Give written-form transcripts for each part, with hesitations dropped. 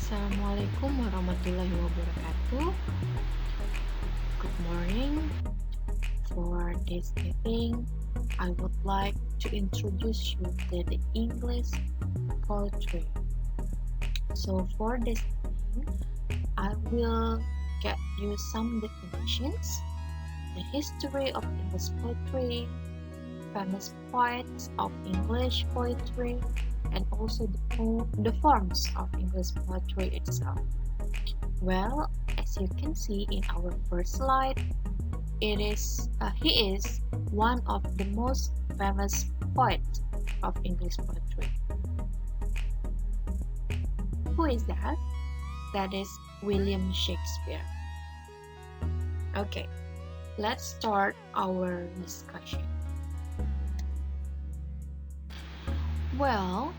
Assalamualaikum warahmatullahi wabarakatuh. Good morning. For this meeting, I would like to introduce you to the English poetry. So for this meeting, I will get you some definitions, the history of English poetry, famous poets of English poetry, and also the forms of English poetry itself. Well, as you can see in our first slide, he is one of the most famous poets of English poetry. Who is that? That is William Shakespeare. Okay, let's start our discussion. Well,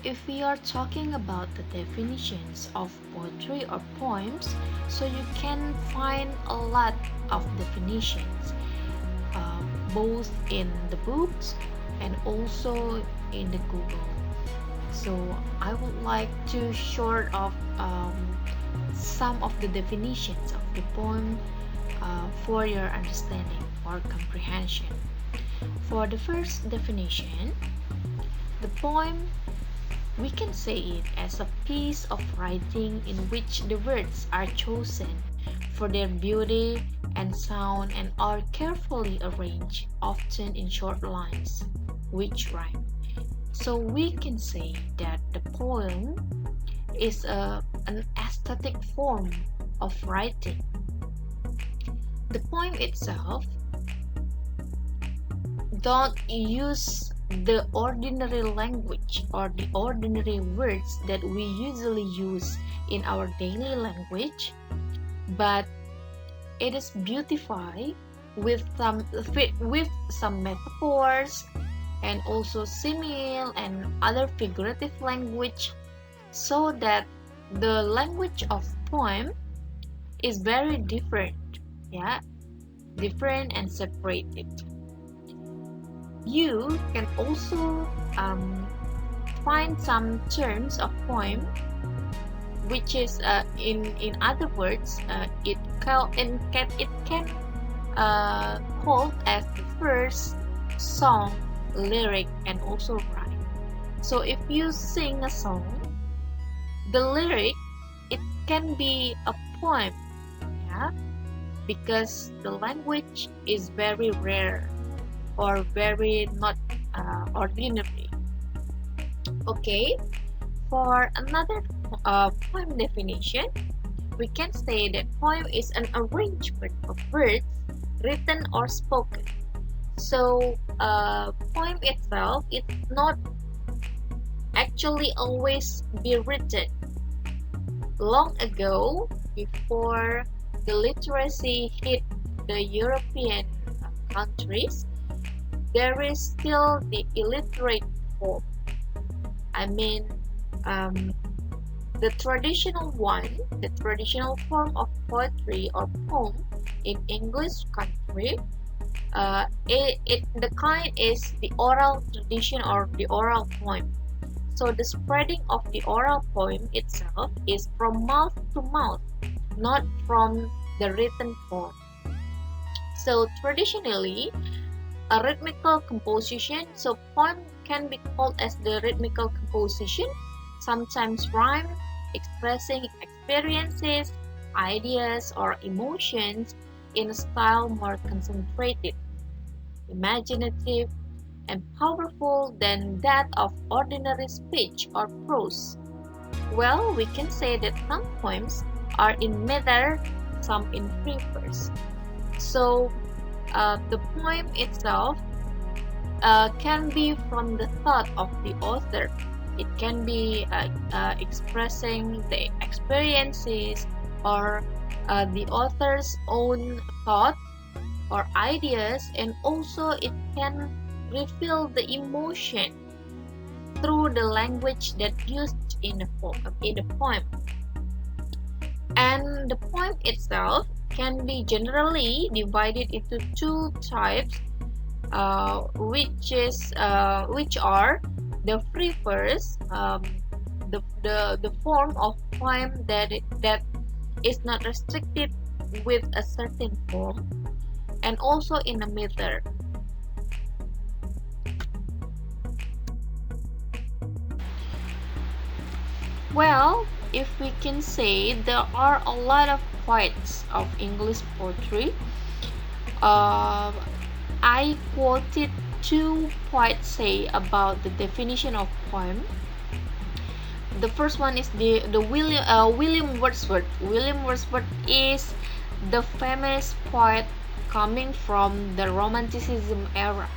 if we are talking about the definitions of poetry or poems, so you can find a lot of definitions, both in the books and also in the Google. So I would like to short of some of the definitions of the poem for your understanding or comprehension. For the first definition, the poem, we can say it as a piece of writing in which the words are chosen for their beauty and sound and are carefully arranged, often in short lines, which rhyme. So we can say that the poem is an aesthetic form of writing. The poem itself don't use the ordinary language or the ordinary words that we usually use in our daily language, but it is beautified with some metaphors and also simile and other figurative language, so that the language of poem is very different, different and separated. You can also find some terms of poem, which is in other words, it can called as the verse, song, lyric, and also rhyme. So if you sing a song, the lyric, it can be a poem, because the language is very rare or very not ordinary. Okay, for another poem definition, we can say that poem is an arrangement of words written or spoken. So poem itself is not actually always be written. Long ago, before the literacy hit the European countries, there is still the illiterate form. I mean, the traditional form of poetry or poem in English country, the kind is the oral tradition or the oral poem. So the spreading of the oral poem itself is from mouth to mouth, not from the written form. So traditionally, a rhythmical composition, so poem can be called as the rhythmical composition, sometimes rhyme, expressing experiences, ideas, or emotions in a style more concentrated, imaginative, and powerful than that of ordinary speech or prose. Well, we can say that some poems are in meter, some in free verse. So the poem itself can be from the thought of the author. It can be expressing the experiences or the author's own thought or ideas, and also it can reveal the emotion through the language that used in the poem. And the poem itself can be generally divided into two types, which are the free verse, the form of poem that is not restricted with a certain form, and also in a meter. Well, if we can say, there are a lot of poets of English poetry. I quoted two poets say about the definition of poem. The first one is the William Wordsworth. William Wordsworth is the famous poet coming from the Romanticism era.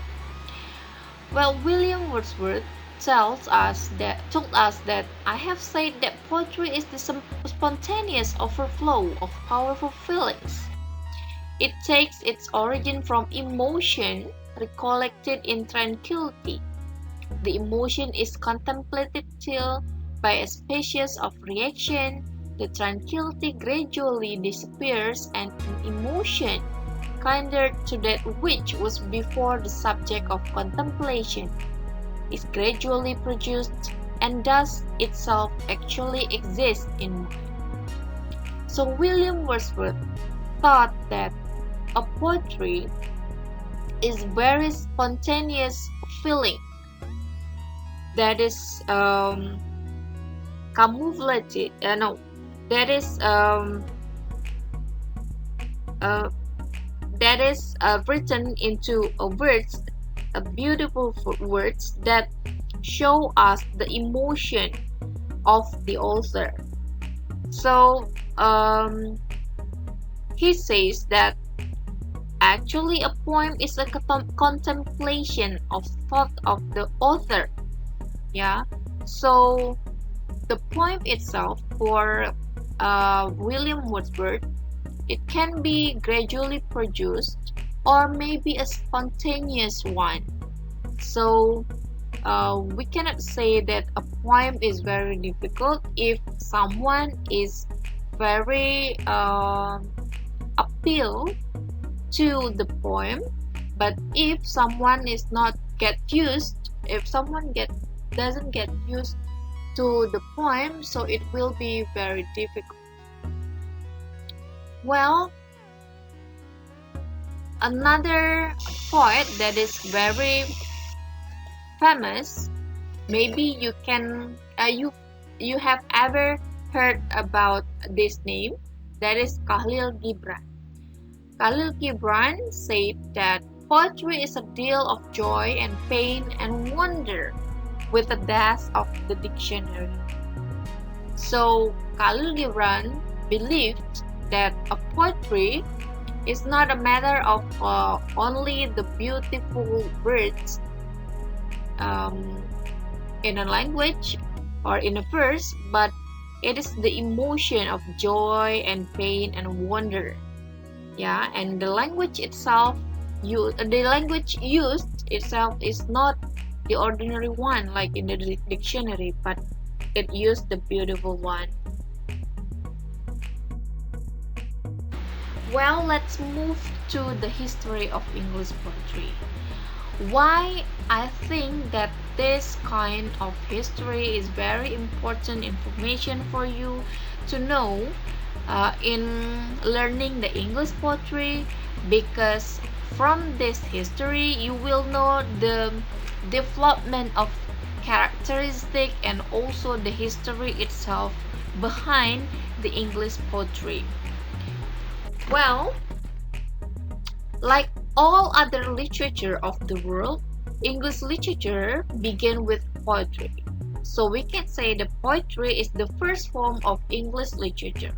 Well, William Wordsworth told us that I have said that poetry is the spontaneous overflow of powerful feelings. It takes its origin from emotion recollected in tranquility. The emotion is contemplated till, by a species of reaction, the tranquility gradually disappears and an emotion, kinder to that which was before the subject of contemplation, is gradually produced and thus itself actually exists in mind. So William Wordsworth thought that a poetry is very spontaneous feeling that is camouflaged. That is written into words, beautiful words that show us the emotion of the author. So he says that actually a poem is a contemplation of thought of the author. Yeah. So the poem itself for William Wordsworth, it can be gradually produced or maybe a spontaneous one. So we cannot say that a poem is very difficult if someone is very appeal to the poem, but if someone is not get used, if someone doesn't get used to the poem, so it will be very difficult. Well, another poet that is very famous, maybe you have ever heard about this name, that is Khalil Gibran. Khalil Gibran said that poetry is a deal of joy and pain and wonder with a dash of the dictionary. So Khalil Gibran believed that a poetry is not a matter of only the beautiful words in a language or in a verse, but it is the emotion of joy and pain and wonder. Yeah, and the language itself, the language used itself is not the ordinary one like in the dictionary, but it used the beautiful one. Well, let's move to the history of English poetry. Why I think that this kind of history is very important information for you to know in learning the English poetry, because from this history you will know the development of characteristic and also the history itself behind the English poetry. Well, like all other literature of the world, English literature began with poetry. So we can say the poetry is the first form of English literature.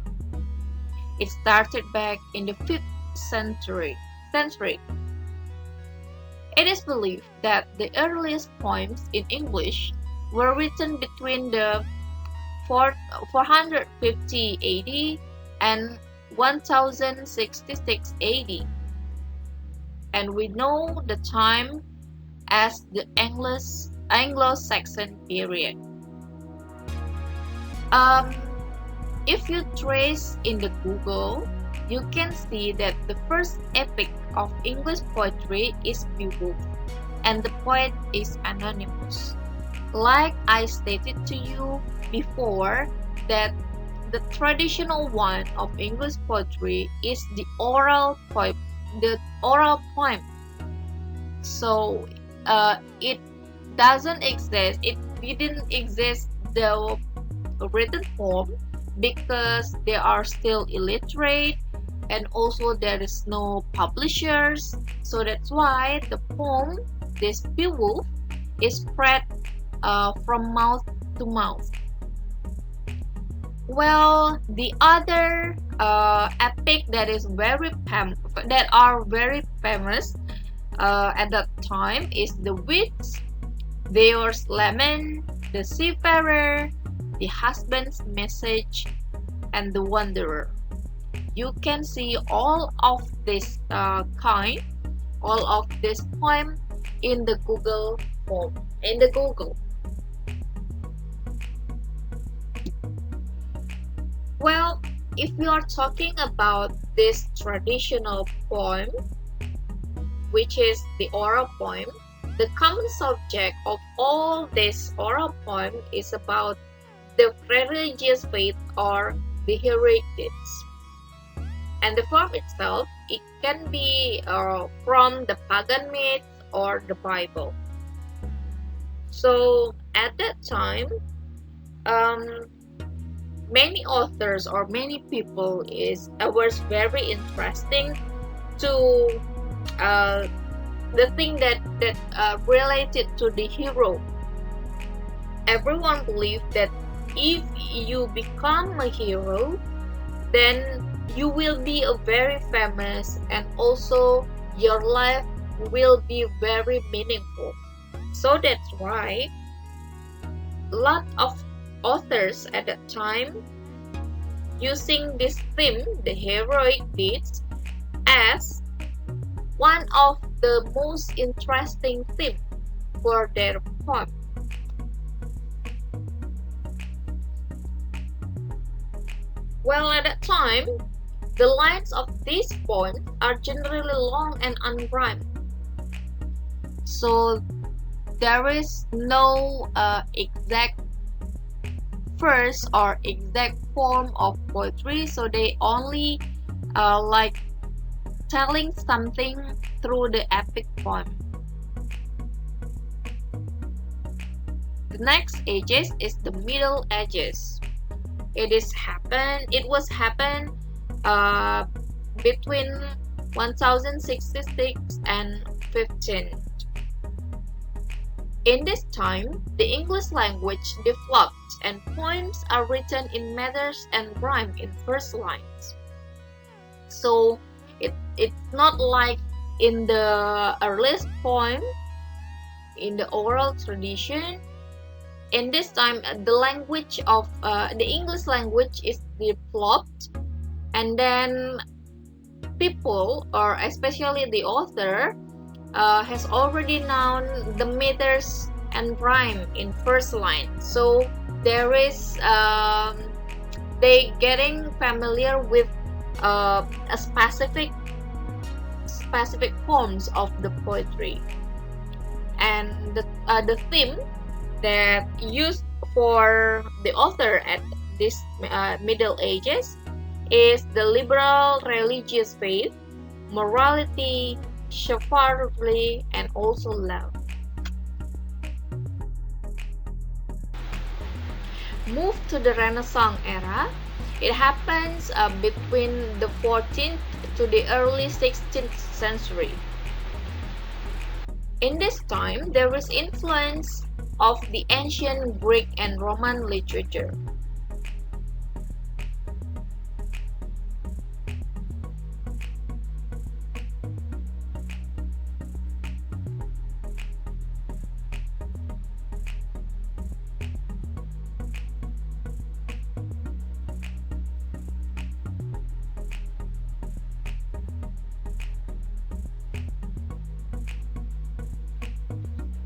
It started back in the 5th century. It is believed that the earliest poems in English were written between the 450 AD and 1066 AD, and we know the time as the Anglo-Saxon period. If you trace in the Google, you can see that the first epic of English poetry is Beowulf, and the poet is anonymous. Like I stated to you, before that the traditional one of English poetry is the oral poem. The oral poem. So it doesn't exist. It didn't exist the written form because they are still illiterate, and also there is no publishers. So that's why the poem, this Beowulf, is spread from mouth to mouth. Well, the other epic that are very famous at that time is the Wits, Beor's Lament, the Seafarer, the Husband's Message, and the Wanderer. You can see all of this all of this poem in the Google form, in the Google. Well, if we are talking about this traditional poem, which is the oral poem, the common subject of all this oral poem is about the religious faith or the heroic deeds. And the form itself, it can be from the pagan myths or the Bible. So at that time, many authors or many people was very interesting to the thing that related to the hero. Everyone believed that if you become a hero, then you will be a very famous, and also your life will be very meaningful. So that's why a lot of authors at that time using this theme, the heroic deeds, as one of the most interesting themes for their poem. Well, at that time, the lines of these poems are generally long and unrhymed. So there is no exact verse or exact form of poetry, so they only like telling something through the epic poem. The next ages is the Middle Ages. It was happened between 1066 and 15. In this time, the English language developed and poems are written in metres and rhyme in verse lines. So it's not like in the earliest poem, in the oral tradition. In this time, the language of the English language is developed, and then people, or especially the author, has already known the meters and rhyme in first line. So there is they getting familiar with a specific forms of the poetry, and the theme that used for the author at this Middle Ages is the liberal religious faith, morality, chivalry, and also love. Move to the Renaissance era. It happens between the 14th to the early 16th century. In this time, there is influence of the ancient Greek and Roman literature.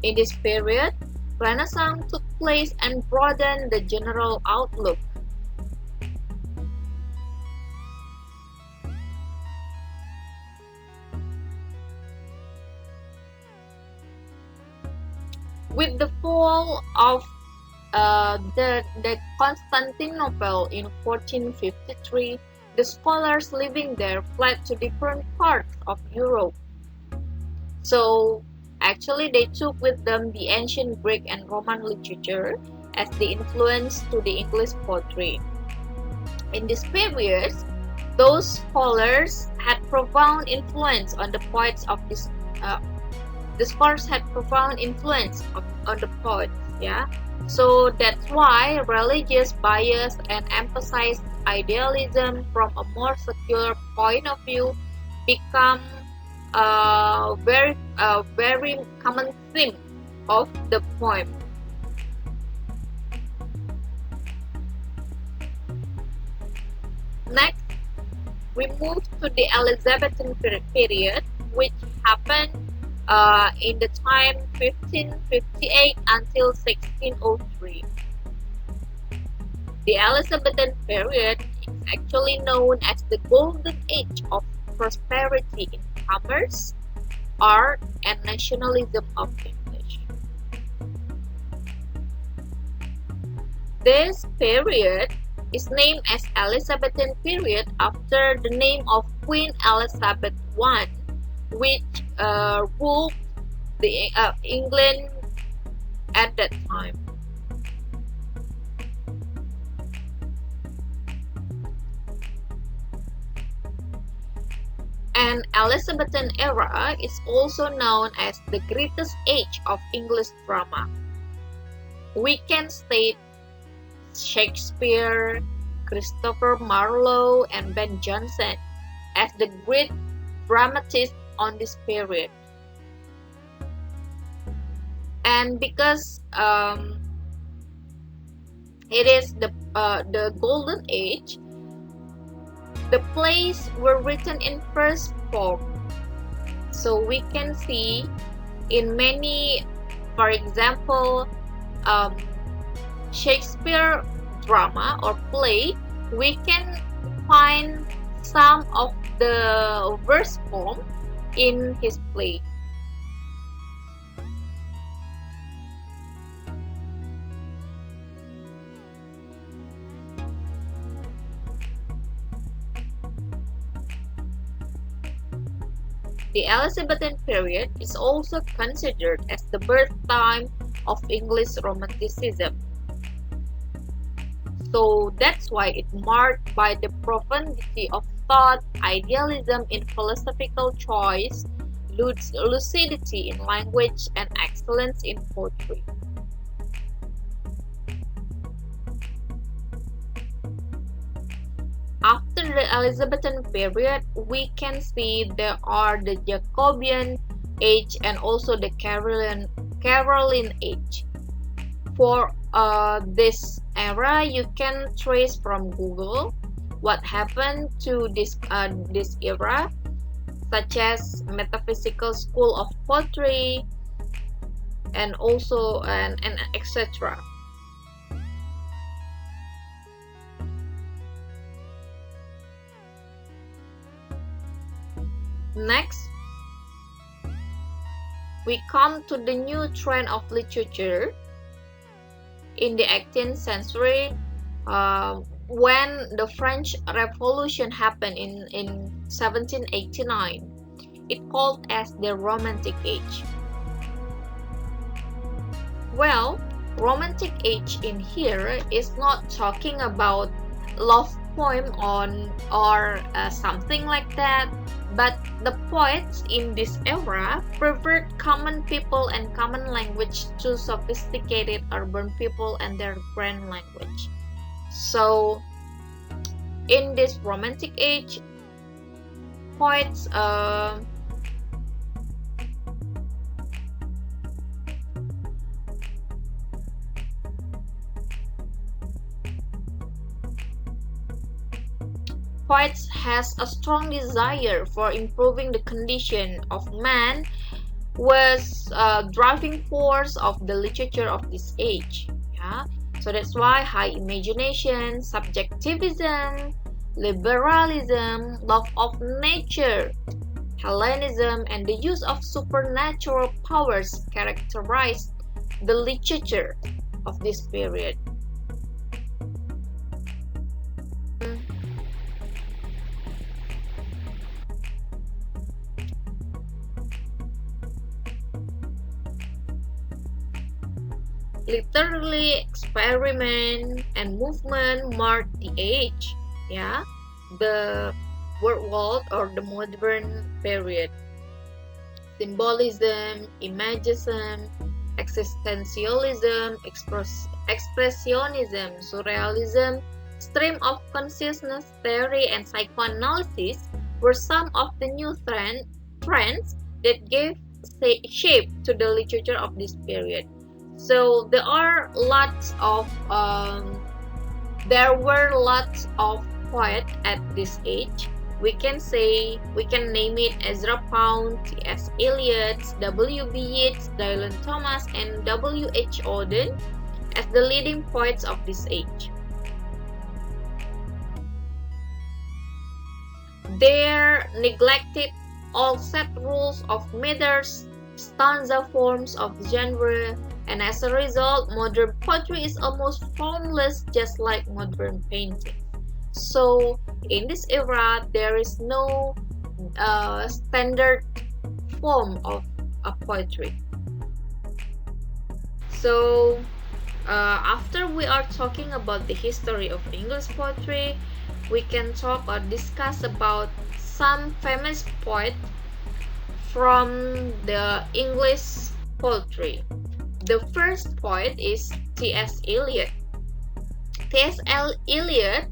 In this period, Renaissance took place and broadened the general outlook. With the fall of the Constantinople in 1453, the scholars living there fled to different parts of Europe. So actually they took with them the ancient Greek and Roman literature as the influence to the English poetry. In this period, those scholars had profound influence on the poets of this. The scholars had profound influence on the poets. Yeah, so that's why religious bias and emphasized idealism from a more secular point of view become very common theme of the poem. Next, we move to the Elizabethan period, which happened in the time 1558 until 1603. The Elizabethan period is actually known as the golden age of prosperity in commerce, art, and nationalism of English. This period is named as Elizabethan period after the name of Queen Elizabeth I, which ruled England at that time. And Elizabethan era is also known as the greatest age of English drama. We can state Shakespeare, Christopher Marlowe, and Ben Jonson as the great dramatists on this period. And because it is the golden age, the plays were written in verse form. So we can see in many, for example, Shakespeare drama or play, we can find some of the verse form in his play. The Elizabethan period is also considered as the birth time of English Romanticism. So that's why it's marked by the profundity of thought, idealism in philosophical choice, lucidity in language, and excellence in poetry. After the Elizabethan period, we can see there are the Jacobean age and also the Caroline age. For this era, you can trace from Google what happened to this era, such as metaphysical school of poetry, and also and etc. Next, we come to the new trend of literature in the 18th century, when the French Revolution happened in 1789. It called as the Romantic Age. Well, Romantic Age in here is not talking about love poem or something like that, but the poets in this era pervert common people and common language to sophisticated urban people and their grand language. So in this Romantic Age, poets Poets has a strong desire for improving the condition of man, was driving force of the literature of this age. Yeah? So that's why high imagination, subjectivism, liberalism, love of nature, Hellenism, and the use of supernatural powers characterized the literature of this period. Literally, experiment and movement mark the age, the world or the modern period. Symbolism, imagism, existentialism, expressionism, surrealism, stream of consciousness theory, and psychoanalysis were some of the new trends that gave shape to the literature of this period. So there were lots of poets at this age. We can name it Ezra Pound, T.S. Eliot, W.B. Yeats, Dylan Thomas, and W.H. Auden as the leading poets of this age. They neglected all set rules of meters, stanza forms of genre, and as a result, modern poetry is almost formless, just like modern painting. So, in this era, there is no standard form of poetry. So, after we are talking about the history of English poetry, we can talk or discuss about some famous poets from the English poetry. The first poet is T.S. Eliot. T.S. Eliot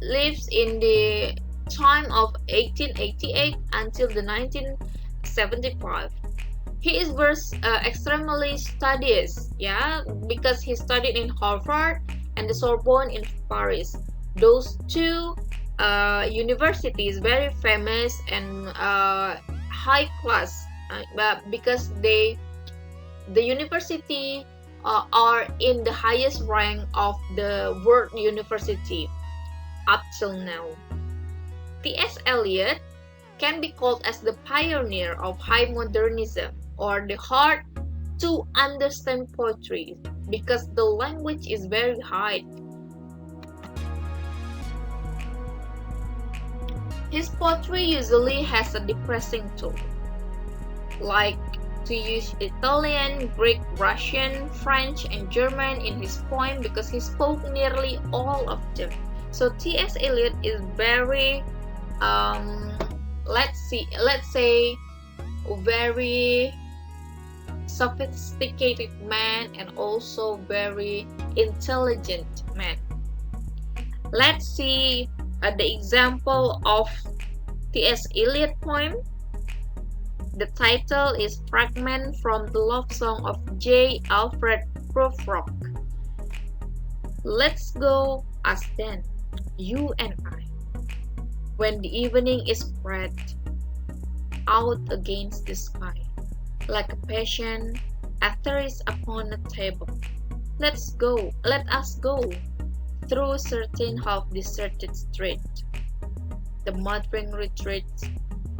lives in the time of 1888 until the 1975. He is extremely studious, because he studied in Harvard and the Sorbonne in Paris. Those two universities very famous and high class, because the university are in the highest rank of the world university up till now. T.S. Eliot can be called as the pioneer of high modernism, or the hard to understand poetry, because the language is very high. His poetry usually has a depressing tone, like to use Italian, Greek, Russian, French, and German in his poem because he spoke nearly all of them. So T.S. Eliot is very, let's say, very sophisticated man and also very intelligent man. Let's see the example of T.S. Eliot poem. The title is Fragment from the Love Song of J. Alfred Prufrock. Let's go as then, you and I, when the evening is spread out against the sky, like a passion atheris upon a table. Let us go through certain half-deserted street, the muttering retreats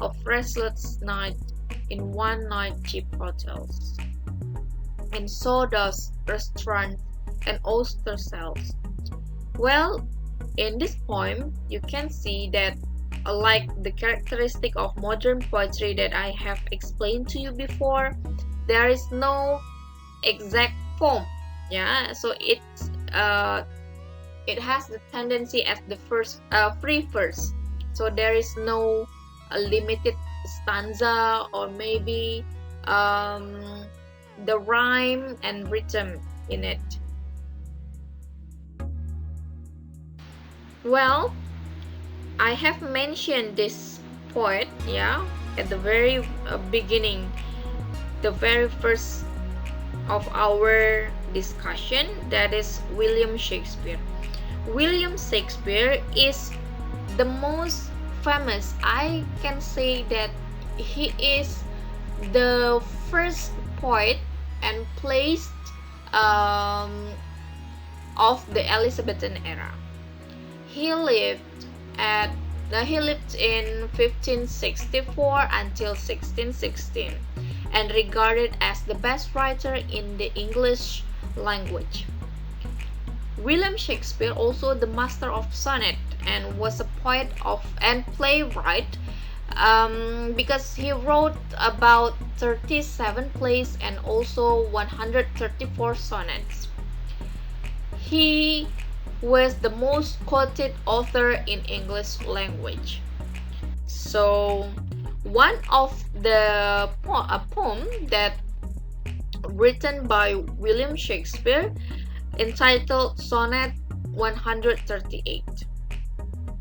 of restless night in one-night cheap hotels, and sawdust restaurants and oyster shells. Well, in this poem, you can see that like the characteristic of modern poetry that I have explained to you before, there is no exact form. So it has the tendency as the first free verse. So there is no limited stanza or maybe the rhyme and rhythm in it. Well, I have mentioned this poet, at the very beginning, the very first of our discussion, that is William Shakespeare. William Shakespeare is the most famous. I can say that he is the first poet and placed of the Elizabethan era. He lived in 1564 until 1616, and regarded as the best writer in the English language. William Shakespeare, also the master of sonnet, and was a poet and playwright, because he wrote about 37 plays and also 134 sonnets. He was the most quoted author in English language. So one of the poem that written by William Shakespeare entitled Sonnet 138.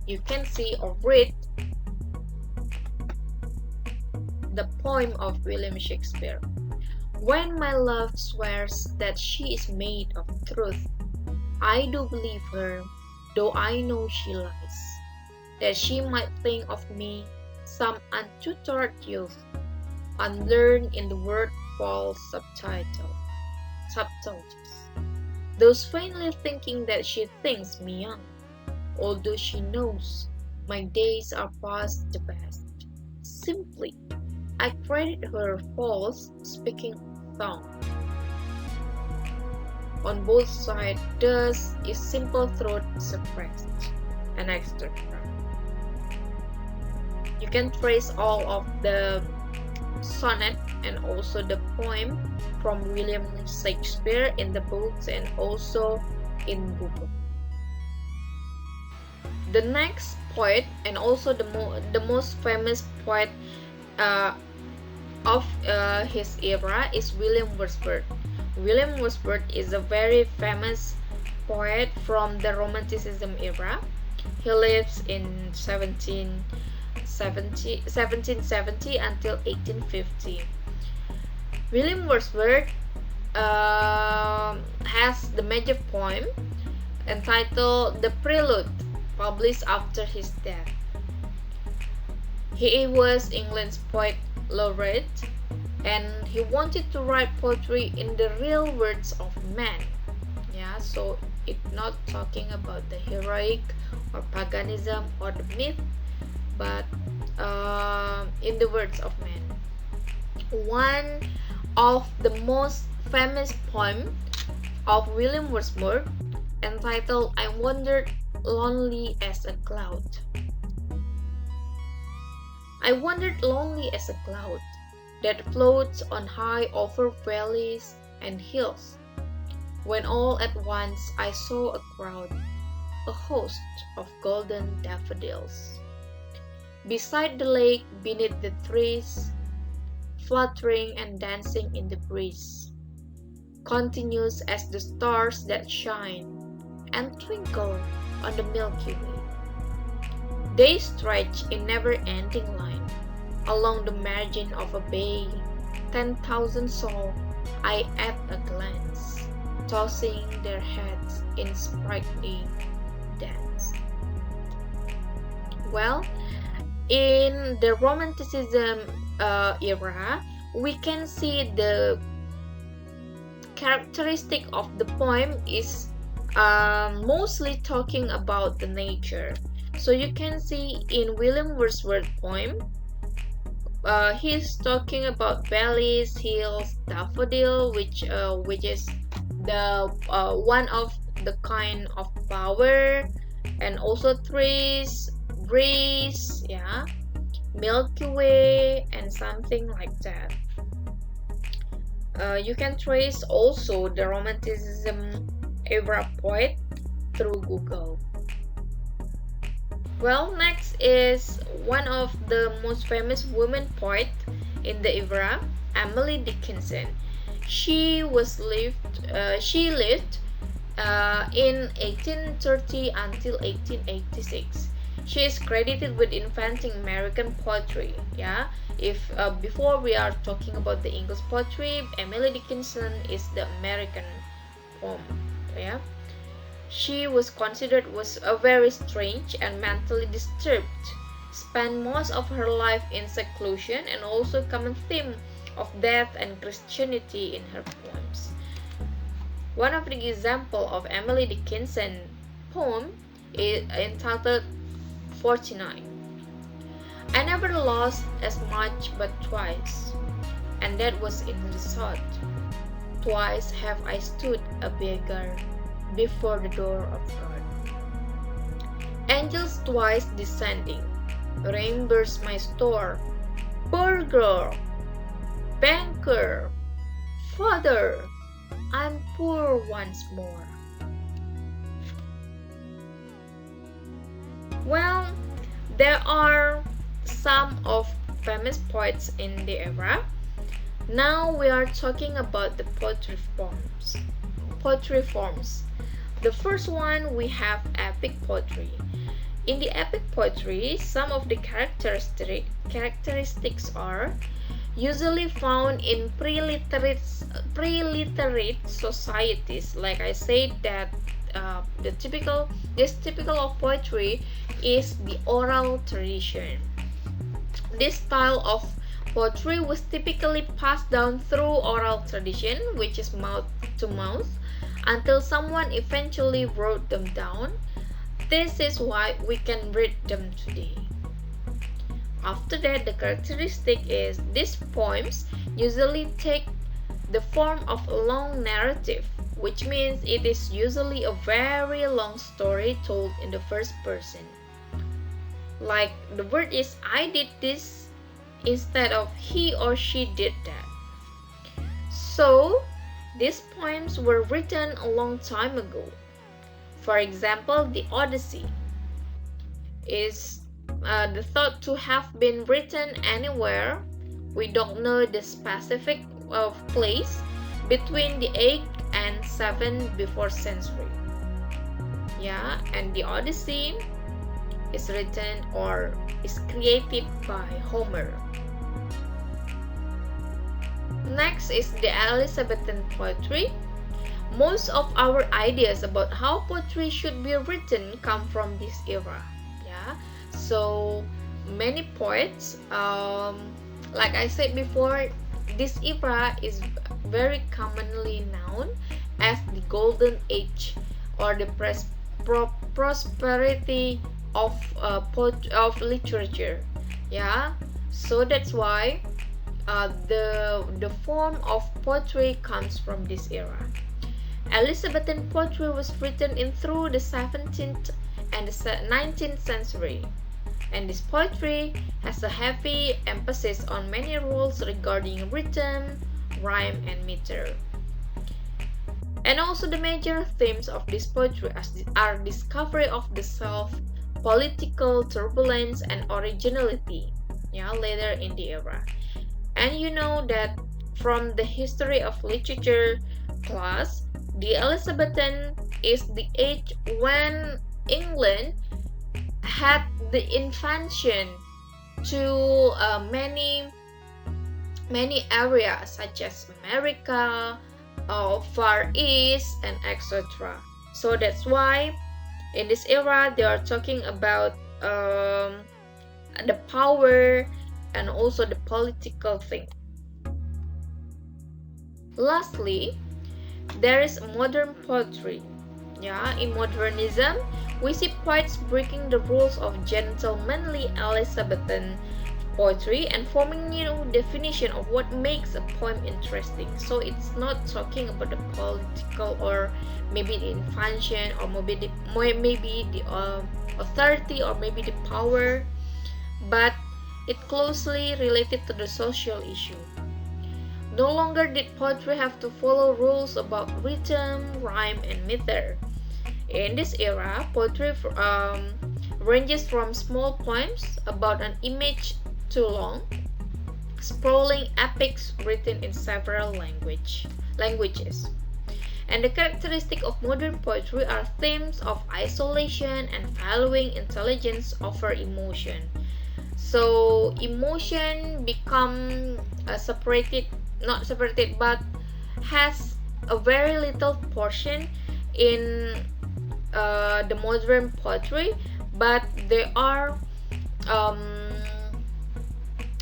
You can see or read the poem of William Shakespeare. When my love swears that she is made of truth, I do believe her, though I know she lies, that she might think of me some untutored youth, unlearned in the word false subtleties. Those vainly thinking that she thinks me young, although she knows my days are past the best. Simply, I credit her false speaking tongue. On both sides, thus is simple truth suppressed, and etc. You can trace all of the sonnet and also the poem from William Shakespeare in the books and also in Google. The next poet and also the most famous poet of his era is William Wordsworth. William Wordsworth is a very famous poet from the Romanticism era. He lives in 1770 until 1850. William Wordsworth has the major poem entitled The Prelude, published after his death. He was England's poet laureate, and he wanted to write poetry in the real words of men. Yeah, so it's not talking about the heroic or paganism or the myth, but in the words of men. One of the most famous poems of William Wordsworth, entitled I Wandered Lonely as a Cloud. I wandered lonely as a cloud that floats on high over valleys and hills, when all at once I saw a crowd, a host of golden daffodils, beside the lake, beneath the trees, fluttering and dancing in the breeze, continuous as the stars that shine and twinkle on the Milky Way. They stretch in never-ending line along the margin of a bay. 10,000 saw I at a glance, tossing their heads in sprightly dance. Well, in the Romanticism era, we can see the characteristic of the poem is mostly talking about the nature. So you can see in William Wordsworth's poem, he's talking about valleys, hills, daffodil, which is the one of the kind of flower, and also trees, breeze, yeah, Milky Way, and something like that. You can trace also the Romanticism era poet through Google. Well, next is one of the most famous women poet in the era, Emily Dickinson. She lived in 1830 until 1886. She is credited with inventing American poetry. Yeah, if before we are talking about the English poetry, Emily Dickinson is the American poem. Yeah. She was considered a very strange and mentally disturbed, spent most of her life in seclusion, and also common theme of death and Christianity in her poems. One of the examples of Emily Dickinson poem is entitled 49. I never lost as much but twice, and that was in the south. Twice have I stood a beggar before the door of God. Angels twice descending, reimburse my store. Poor girl, banker, father, I'm poor once more. Well, there are some of famous poets in the era. Now we are talking about the poetry forms. Poetry forms. The first one we have epic poetry. In the epic poetry, some of the characteristics are usually found in pre-literate societies. Like I said, that this typical of poetry is the oral tradition. This style of poetry was typically passed down through oral tradition, which is mouth to mouth, until someone eventually wrote them down. This is why we can read them today. After that, the characteristic is these poems usually take the form of a long narrative, which means it is usually a very long story told in the first person. Like the word is I did this instead of he or she did that. So, these poems were written a long time ago. For example, the Odyssey is the thought to have been written anywhere. We don't know the specific place between the 8th and 7th before century. Yeah, and the Odyssey is written or is created by Homer. Next is the Elizabethan Poetry. Most of our ideas about how poetry should be written come from this era. Yeah, so many poets, like I said before, this era is very commonly known as the Golden Age or the prosperity of literature. Yeah, so that's why the form of poetry comes from this era. Elizabethan poetry was written in through the 17th and the 19th century, and this poetry has a heavy emphasis on many rules regarding rhythm, rhyme, and meter. And also the major themes of this poetry are discovery of the self, political turbulence, and originality, later in the era. And you know that from the history of literature class, the Elizabethan is the age when England had the invention to many areas such as America, Far East, and etc. So that's why in this era they are talking about the power and also the political thing. Lastly, there is modern poetry. In modernism, we see poets breaking the rules of gentlemanly Elizabethan poetry and forming new definition of what makes a poem interesting. So it's not talking about the political or maybe the invention or maybe the authority or maybe the power, but it closely related to the social issue. No longer did poetry have to follow rules about rhythm, rhyme, and meter. In this era, poetry ranges from small poems about an image to long, sprawling epics written in several languages. And the characteristic of modern poetry are themes of isolation and valuing intelligence over emotion. So emotion become not separated, but has a very little portion in the modern poetry, but they are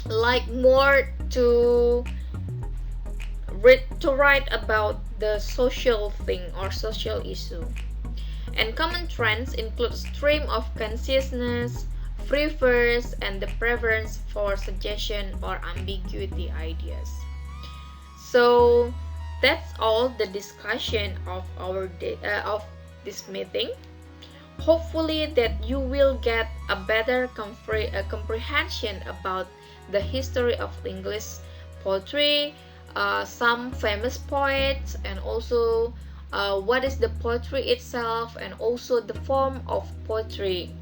like more to write about the social thing or social issue. And common trends include stream of consciousness, free verse, and the preference for suggestion or ambiguity ideas. So that's all the discussion of of this meeting. Hopefully that you will get a better comprehension about the history of English poetry, some famous poets, and also what is the poetry itself, and also the form of poetry.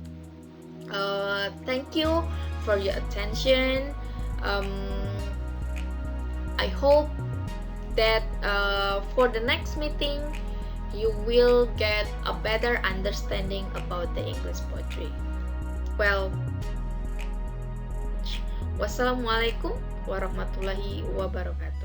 Thank you for your attention. um, I hope that for the next meeting you will get a better understanding about the English poetry. Well, wassalamualaikum warahmatullahi wabarakatuh.